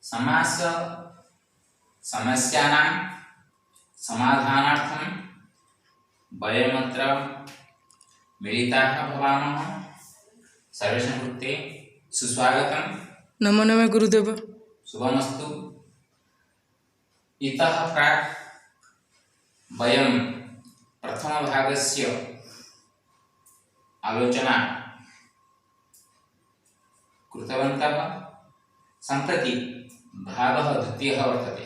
समास समस्यानां समाधानार्थं वयमत्र मिलिताः भवामः। सर्वेषां कृते सुस्वागतम्। नमो नमः गुरुदेव। शुभमस्तु। इतः प्राक् वयं प्रथमभागस्य आलोचना कृतवन्तः। सम्प्रति भागः द्वितीयः वर्तते।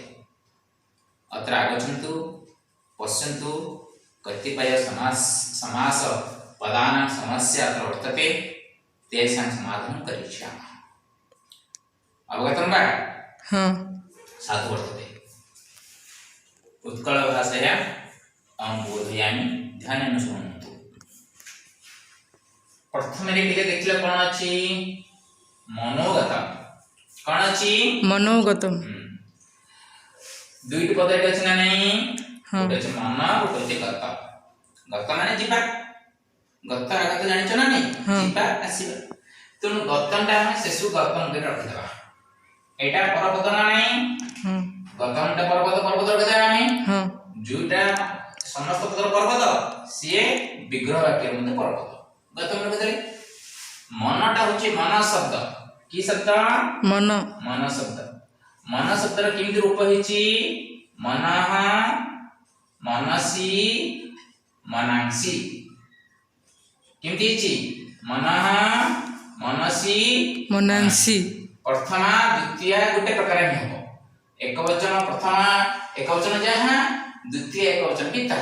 अत्र आगच्छन्तु, पश्यन्तु कतिपय समास पदानां समस्या अत्र वर्तते, तेषां समाधानं करिष्यामः। अवगतं वा? हाँ। साधु वर्तते। उत्कलभाषया अहं बोधयामि, ध्यानेन शृण्वन्तु। प्रथमरे टिके देखिले कोन अछि? मनोगतम। कोन अछि? मनोगतम। दुईट पद एटा अछि ना नहीं? हाँ। गोटे अछि मन, गोटे अछि गत। गत माने जीवा। गत आगत जानिଛ ना नहीं? हाँ। जीवा आसीबा। तेणु गतमटा ଆମେ ଶେଷୁ ଗତମ କରି ରଖିଦେବା। एटा परपद ना नहीं? हाँ। गतमटा परपद ରଖିଦେବା ଆମେ। हाँ। जोटा समस्त पदर परपद सिए विग्रह वाक्य मध्ये परपद। गतम रखिदेले। मनटा होची मन शब्द। की शब्द? मन। मन शब्द। मन शब्दर केमिति रूप हिची? मनः, मनसि, मनांसि। केमिति हिची? मनः, मनसि, मनांसि। प्रथमा द्वितीय गोटे प्रकार हि हो। एकवचन प्रथमा एकवचन जहा, द्वितीय एकवचन भी ता।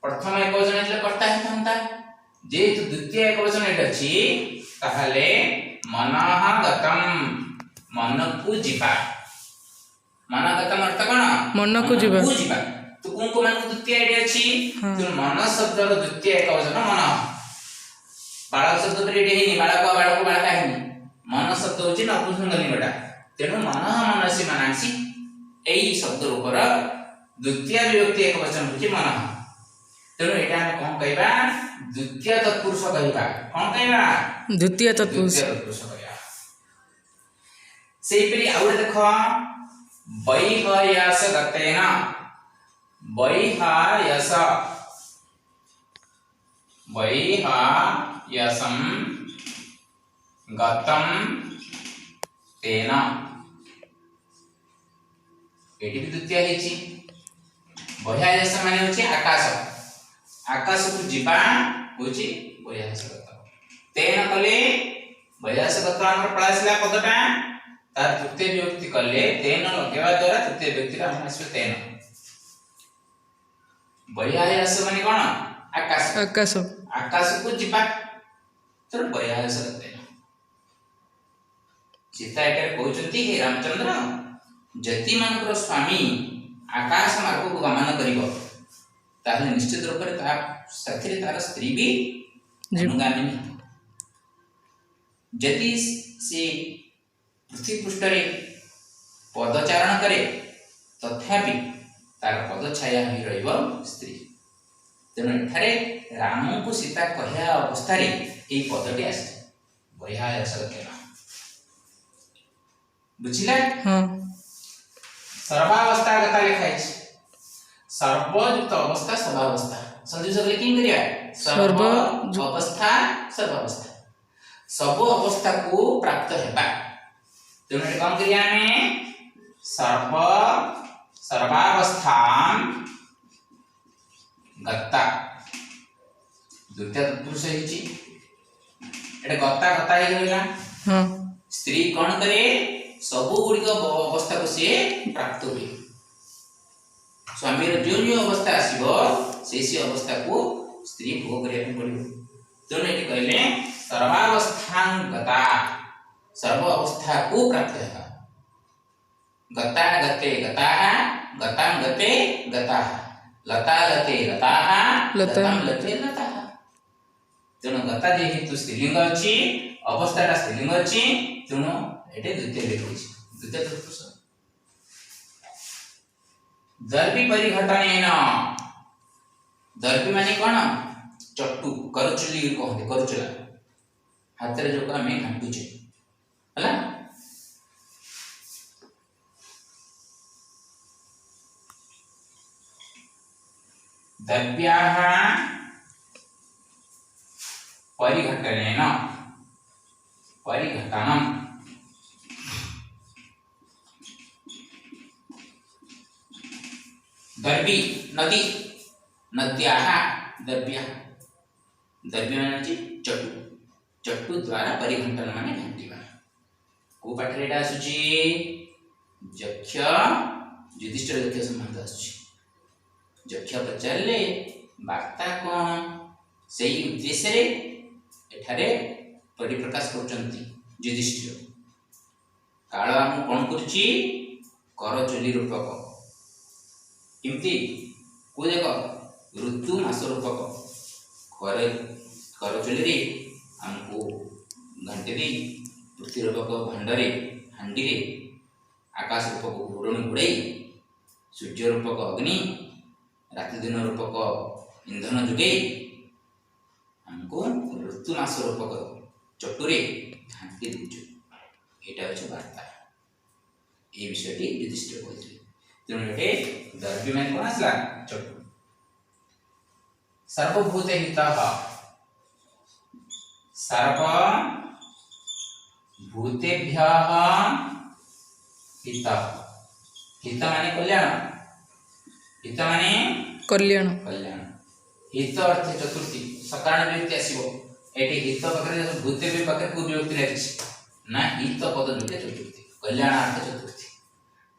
प्रथम एकवचन એટલે कर्ता हि थांता। जेहेतु द्वितीय एकवचन एटा अछि ताहले मनः गतम, मनकु जीवा। मन गतम अर्थ कोन? मनकु जीवा। तो कोन मन द्वितीय एटा अछि? हाँ। तो मन शब्दर द्वितीय एकवचन मन। बालक शब्द पर एटा हिनी, बालक बालक बालक हिनी। मन शब्द होची नपुंसकलिंग एटा। तेणु मनः, मनसि, मनांसि एई शब्द रूपर द्वितीय विभक्ति एकवचन होची मनः। तेणु एटा हम कोन कहबा? द्वितीय तत्पुरुष कहबा। कोन कहबा? द्वितीय तत्पुरुष। कहबा। सेपरि आउर देखो वैहयस गतेन। वैहयस वैहयसं गतं तेन। एटी भी द्वितीय हेची। वैहयस माने होची आकाश। आकाश को जीवा होची वैहयस गत। तेन कले वैहयस गत हमर पळासला पदटा तार तृतीय विभक्ति कले तेन लगेवा द्वारा तृतीय विभक्ति रा हम आसबे तेन। वैहयस माने कोन? आकाश। आकाश। आकाश को जीवा तो वैहयस गतेन। सीता एटा कहउचंती हे रामचंद्र, जति मानकर स्वामी आकाश मार्ग को गमन करिवो ताहले निश्चित रूप से ता साथी तार स्त्री भी अनुगामिनी। जति से पृथ्वी पृष्ठ रे पदचारण करे तथापि तार पद छाया ही रहिबो स्त्री। तेणु एठारे राम को सीता कहया अवस्था रे ए पदटी आसे वैहयस गतेन। बुझिला? हाँ। सर्वावस्था कथा लिखा है। सर्वयुक्त अवस्था सर्वावस्था। संधि सकले किन करिया? सर्व अवस्था सर्वावस्था। सब अवस्था को प्राप्त हेबा। तेणु ए कोन करिया में सर्व सर्वावस्थां गत्ता। द्वितीय पुरुष हिची। एटा गत्ता गत्ता ही होइला। हाँ। स्त्री कोन करे? सबु गुडी को अवस्था को से प्राप्त हुए। स्वामी रो जो जो अवस्था आसीबो सेसी अवस्था को स्त्री भोग करे पड़िबो। तेणु एटी कहले सर्वावस्थां गता। सर्व अवस्था को प्राप्त हेबा। गता गते गताः, गतां गते गताः, लता लते लताः, लतां लते लताः। तेणु गता जेहेतु स्त्रीलिंग अछि, अवस्थाटा स्त्रीलिंग अछि, तेणु एटे द्वितीय विभक्ति। द्वितीय तत्पुरुष। दर्पी परिघटनेन। दर्पी माने कोन? चट्टू, करचुली कहते, करचुला। हाथ रे जो आमे घांटुचे हला द्रव्याः परिघटनेन परिघटनम् दर्वी नदी नद्याः द्रव्याः द्रव्य माने चटु चटु द्वारा परिघटन माने घंटिबा को पाठरे एटा आसुची यक्ष युधिष्ठिर यक्ष संबंध आसुची यक्ष पचारले वार्ता कोन सेही उद्देश्य रे एठारे परिप्रकाश करचंती युधिष्ठिर काळ हम कोन करची कर चुली रूपक किमती को देखो ऋतु मास रूपक कर कर चुली रे हमको घंटे दी पृथ्वी रूपक भांडरे हांडी रे आकाश रूपक घोड़णी घोड़ाई सूर्य रूपक अग्नि राति दिन रूपक इंधन जुगे हमको ऋतु मास रूपक चटुरे घाटी दूचु एटा होछ वार्ता ए विषयटी युधिष्ठिर कहले तेणु एटे द्रव्य में कोन आसला चटु सर्वभूत हितः सर्व भूतेभ्यः हित हित माने कल्याण हित माने कल्याण कल्याण हित अर्थ चतुर्थी सकारण व्यक्ति आसीबो एटी हित पकरे भूतेभ्य पकरे को व्यक्ति रहछि ना हित पद जोटे चतुर्थी कल्याण अर्थ चतुर्थी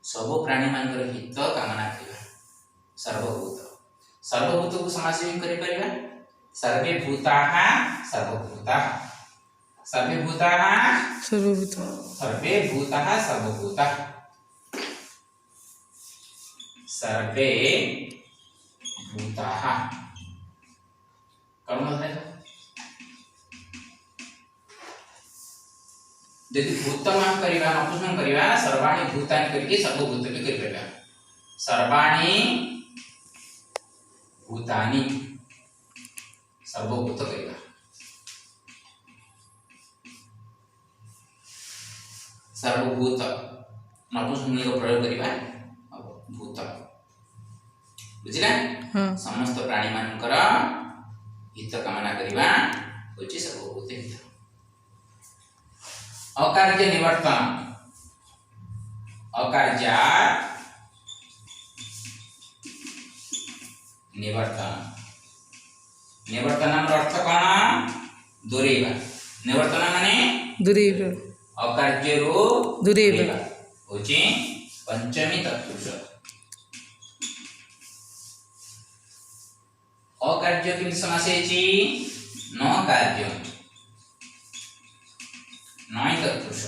सब प्राणी मानकर हित कामना करिबा सर्वभूत सर्वभूत को समास करि परिबा सर्वे भूताः सर्वभूताः सर्वे भूताः सर्वभूत सर्वे भूताः सर्वभूताः सर्वे भूताः कर्म है यदि भूतम करिबा नपुंसक करिबा सर्वाणि भूतानि करके सर्वभूत भी करि परिबा सर्वाणि भूतानि सर्वभूत करिबा सर्वभूत नपुंसक को प्रयोग करिबा भूत बुझिला हां समस्त प्राणी मानकर हित कामना करिबा होछि सर्वभूत हित अकार्य निवर्तन अकार्य निवर्तन निवर्तन अर्थ कौन दूरेबा निवर्तन माने दूरेबा अकार्य रो दूरेबा होची पंचमी तत्पुरुष अकार्य किम समास हेची न कार्य नय तत्पुरुष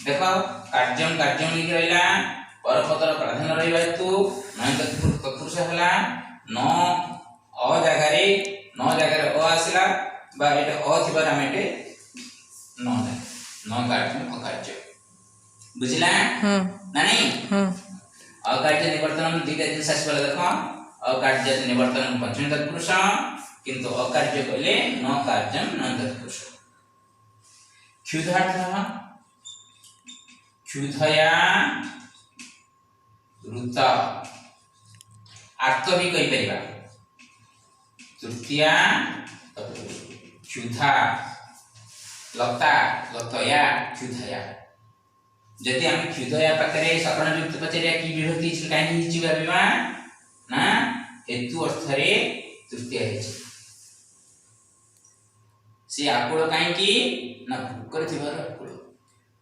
देखो कार्यम कार्यम लिखि रहला परपदर प्राधान्य रहबा हेतु नय तत्पुरुष हला न अ जगह रे न जगह रे अ आसिला बा एटा अ थिबार हम एटे न कार्य अकार्य बुझिला हां ना नहीं हां अकार्य निवर्तन दुईटा जिनिस आसिबा देखो अकार्य निवर्तन पंचमी तत्पुरुष किंतु अकार्य कहले न कार्यम न तत्पुरुष क्षुधार्थ क्षुधया ऋत आर्त भी कहि परिबा तृतीया क्षुधा लता लतया क्षुधया जति हम क्षुधया पाकरे सपन युक्त पचरिया की विभक्ति छि काहे हिची भाबिबा ना हेतु अर्थ रे तृतीया हेछि से आकुल काहे की ना भूकर थिबार आकुल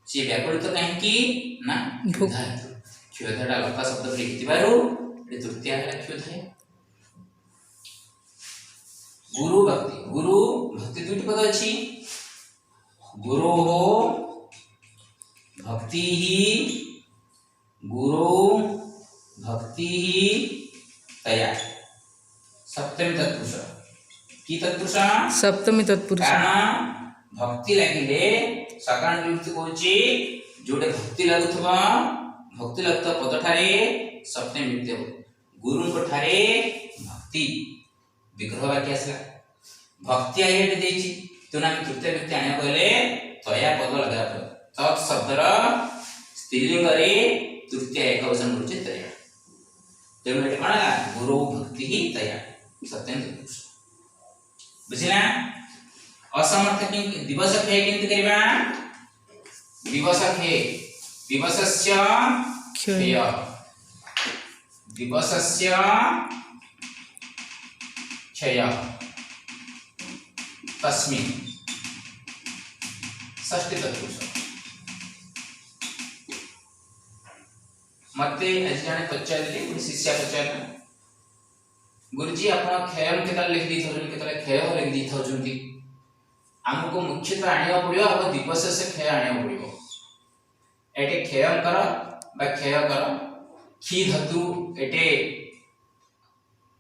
से व्याकुलित काहे की ना क्षुधा क्षुधाटा लता शब्द रे थिबारु ए तृतीया है क्षुधा गुरु भक्ति दुईट पद अछि गुरो भक्ति गुरु भक्ति तया सप्तमी तत्पुरुष की तत्पुरुष सप्तमी तत्पुरुष कारण भक्ति लागिले सकारण युक्त कोची जोटे भक्ति लागुथबा भक्ति लगत पद ठारे सप्तमी युक्त गुरु को ठारे भक्ति विग्रह वाक्य आसला भक्ति आइए देछि तो ना तृतीय व्यक्ति आने कहले तया पद लगा तत् शब्दर स्त्रीलिंग रे तृतीय एक वचन होछि तया तेणु एटा कोन गुरु बुद्धि ही तया सत्यम तत्पुरुष बुझिला असमर्थ दिवस खे किंतु करबा दिवस खे दिवसस्य क्षय क्षय दिवसस्य क्षय तस्मिन् षष्ठी तत्पुरुष मते आज जाने पचारे गोटे शिष्या पचारे गुरुजी आप क्षय केतला लिख दी थोजन केतला क्षय लिख दी थोजंती हमको मुख्यतः आनिया पड़ियो अब दिवस से क्षय आनिया पड़ियो एटे क्षय कर बा क्षय कर खी धातु एटे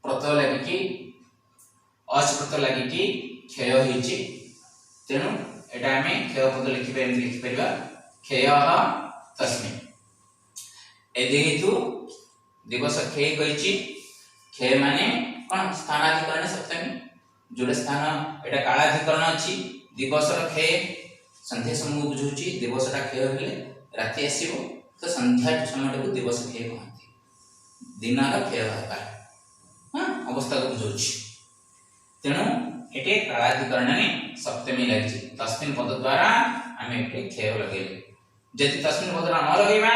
प्रत्यय लागि कि अच प्रत्यय लागि कि क्षय होइछि तेनु एटा हमें क्षय पद लिखि परिबा क्षयः तस्मिन् ए देहितु दिवस क्षय कहिछि क्षय माने कोन स्थानाधिकरण सप्तमी जोड़े स्थान एटा कालाधिकरण अछि दिवस र क्षय संध्या समय बुझुछि दिवस रा क्षय हेले राति आसीबो तो संध्या समय को दिवस क्षय कहନ୍ତି दिन रा क्षय होता हां अवस्था को बुझुछि तेनु एटे कालाधिकरण ने सप्तमी लागि तस्मिन् पद द्वारा हमें एटे क्षय लगेले जति तस्मिन् पद न लगेबा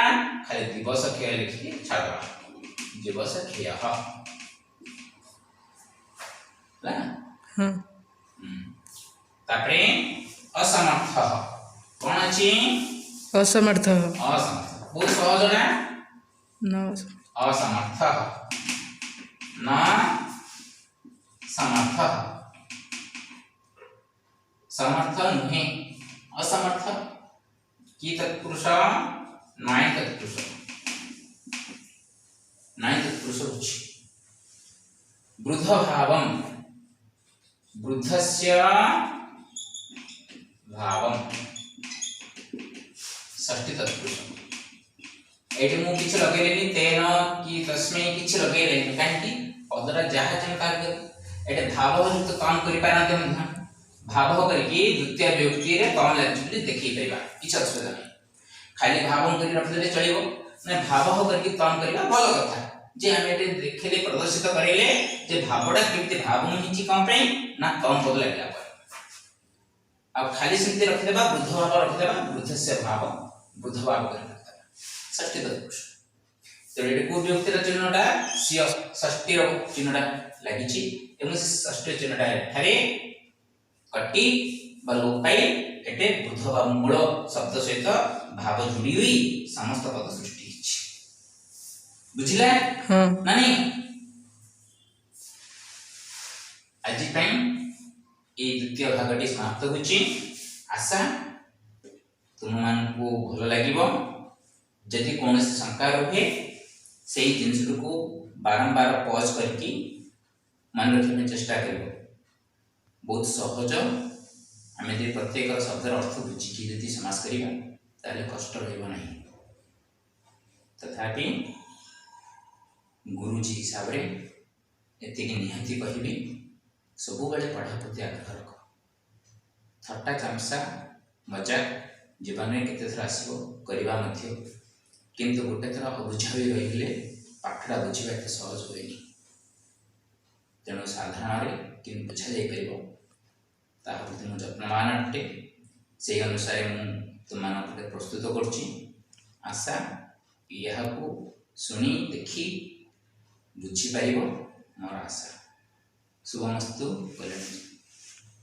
खाली दिवस क्षय लिखि छाड़बा दिवस क्षय ला हाँ तापरे असमर्थ कोन अछि असमर्थ बहुत सहज ना न असमर्थ न समर्थ समर्थ नुहे असमर्थ की तत्पुरुष नाय तत्पुरुष अछि वृद्ध भावम वृद्धस्य भावम षष्ठी तत्पुरुष एठी मु किछ लगेलेनी तेन की तस्मै किछ लगेलेनी काहेकि पदरा जहा जन कार्य एटे भाव युक्त काम करि पारते मध्य भाव करके द्वितीय विभक्ति रे कम लागि देखि परिबा किछ असुविधा नै खाली भावम करि रखले चलिबो नै भाव करके काम करिबा भलो कथा जे हम एटे देखले प्रदर्शित करेले जे भावडा केमते भाव हिची कम पे ना कम पद लागला पर अब खाली सिंते रख देबा बुद्ध भाव रख देबा बुद्धस्य भाव बुद्ध भाव कर षष्ठी तत्पुरुष तो एटे को व्यक्ति रा चिन्हटा सी षष्ठी रो चिन्हटा लागि छि एवं षष्ठी चिन्हटा थारे कटी बलोपाई एटे बुद्ध भाव मूल शब्द सहित भाव जुड़ी हुई समस्त पद सृष्टि बुझिला हाँ नानी आज टाइम ए द्वितीय भागटी समाप्त होछि आशा तुम मान को भलो लागिबो जदि कोन शंका रहे सेही जिंस को बारंबार पॉज करके मन रखने चेष्टा करिबो बहुत सहज आमे जे प्रत्येक शब्दर अर्थ बुझी कि यदि समास करिबा ताले कष्ट रहइबो नाही तथापि गुरुजी हिसाब रे एतिके निहाती कहिबी सबु बेले पढ़ा प्रति आग्रह रख थट्टा तमसा मजाक जीवन में केते थरा आसीबो करबा मध्य किंतु गोटे थरा अबुझावी रहिले पाठड़ा बुझिबा एते सहज होइनी तेणु साधारण रे किन बुझा जाई परिबो ता प्रति मु जत्नवान अटे से अनुसार मु तुमान प्रति प्रस्तुत करछि आशा यह को सुनी देखी बुझी पाइबो मोर आशा शुभमस्तु कल्याण।